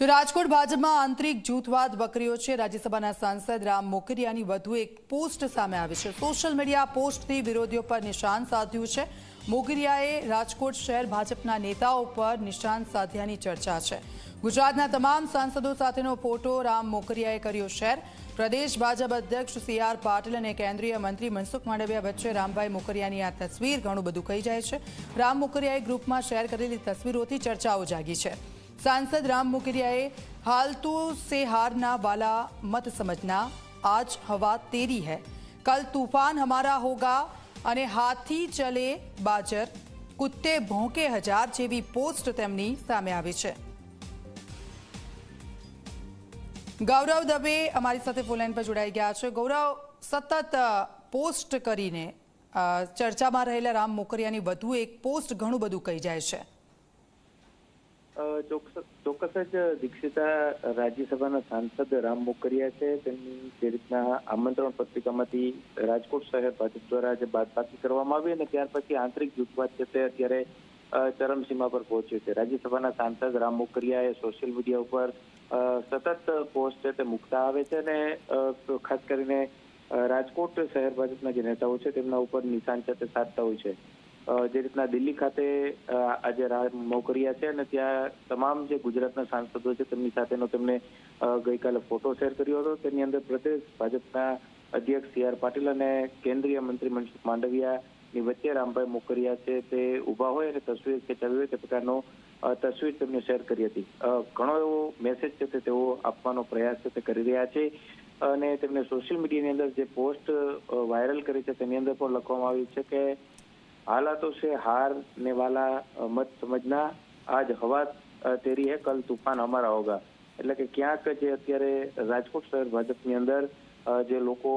તો રાજકોટ ભાજપમાં આંતરિક જૂથવાદ વકર્યો છે। રાજ્યસભાના સાંસદ રામ મોકરિયાની વધુ એક પોસ્ટ સામે આવી છે। સોશિયલ મીડિયા પોસ્ટથી વિરોધીઓ પર નિશાન સાધ્યું છે। મોકરિયાએ રાજકોટ શહેર ભાજપના નેતાઓ પર નિશાન સાધ્યાની ચર્ચા છે। ગુજરાતના તમામ સાંસદો સાથેનો ફોટો રામ મોકરિયાએ કર્યો શેર। પ્રદેશ ભાજપ અધ્યક્ષ સી.આર. પાટીલ અને કેન્દ્રીય મંત્રી મનસુખ માંડવિયા વચ્ચે રામભાઈ મોકરિયાની આ તસવીર ઘણું બધું કહી જાય છે। રામ મોકરિયાએ ગ્રુપમાં શેર કરેલી તસવીરોથી ચર્ચાઓ જાગી છે। सांसद राम मोकरियाए हाल तो से हारना वाला मत समझना, आज हवा तेरी है, कल तूफान हमारा होगा અને હાથી ચલે બાજર, કુત્તે ભોંકે હજાર જેવી પોસ્ટ તેમની સામે આવી છે। ગૌરવ દવે અમારી સાથે ફોનલાઈન પર જોડાઈ ગયા છે। ગૌરવ, સતત પોસ્ટ કરીને ચર્ચામાં રહેલા રામ મોકરિયાની વધુ એક પોસ્ટ ઘણું બધું કહી જાય છે। ચોક્કસ જ દીક્ષિતા, રાજ્યસભાના સાંસદ રામ મોકરિયા છે, તેમની જે રીતના આમંત્રણ પત્રિકામાંથી રાજકોટ શહેર ભાજપ દ્વારા જે બાદબાકી કરવામાં આવી અને ત્યાર પછી આંતરિક જૂથવાદ છે તે અત્યારે ચરમસીમા પર પહોંચ્યું છે। રાજ્યસભાના સાંસદ રામ મોકરિયાએ સોશિયલ મીડિયા ઉપર સતત પોસ્ટ છે તે મૂકતા આવે છે અને ખાસ કરીને રાજકોટ શહેર ભાજપના જે નેતાઓ છે તેમના ઉપર નિશાન છે તે સાધતા હોય છે। જે રીતના દિલ્હી ખાતે આજે રામ મોકરિયા છે અને ત્યાં તમામ જે ગુજરાતના સાંસદો છે તેમની સાથેનો તેમને ગઈકાલે ફોટો શેર કર્યો હતો। તેની અંદર પ્રદેશ ભાજપના અધ્યક્ષ સી.આર. પાટીલ અને કેન્દ્રીય મંત્રી મનસુખ માંડવિયાની વચ્ચે રામભાઈ મોકરિયા છે તે ઊભા હોય અને તસવીર ખેંચાવી હોય તે પ્રકારનો તસવીર તેમને શેર કરી હતી। ઘણો એવો મેસેજ છે તે તેઓ આપવાનો પ્રયાસ છે તે કરી રહ્યા છે અને તેમને સોશિયલ મીડિયાની અંદર જે પોસ્ટ વાયરલ કરી છે તેની અંદર પણ લખવામાં આવ્યું છે કે हालातों से हार ने वाला मत समझना, आज हवा तेरी है, कल तूफान हमारा होगा। એટલે કે ક્યાંક જે અત્યારે રાજકોટ શહેર ભાજપની અંદર જે લોકો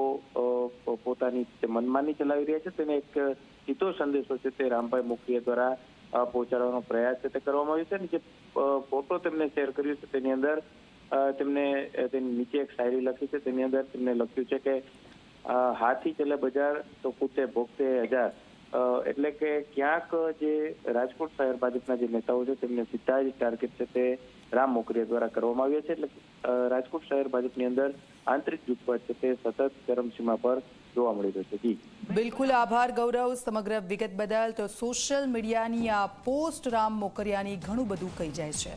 પોતાની મનમાની ચલાવી રહ્યા છે તેને એક સીધો સંદેશો છે તે રામભાઈ મોકરિયા દ્વારા પહોંચાડવાનો પ્રયાસ છે તે કરવામાં આવ્યો છે અને જે ફોટો તેમને શેર કર્યો છે તેની અંદર તેમને તેની નીચે એક શાયરી લખી છે। તેની અંદર તેમને લખ્યું છે કે હાથી ચલે બજાર તો કૂતે ભોગતે હજાર। એટલે કે ક્યાંક જે રાજકોટ શહેર ભાજપના જે નેતાઓ છે તેમને સીધા જ ટાર્ગેટ છે તે રામ મોકરિયા દ્વારા કરવામાં આવ્યા છે। એટલે રાજકોટ શહેર ભાજપની અંદર આંતરિક જૂથવાદ છે તે સતત ચરમસીમા પર જોવા મળી રહ્યો છે। જી બિલકુલ, આભાર ગૌરવ સમગ્ર વિગત બદલ। તો સોશિયલ મીડિયાની આ પોસ્ટ રામ મોકરિયાની ઘણું બધું કહી જાય છે।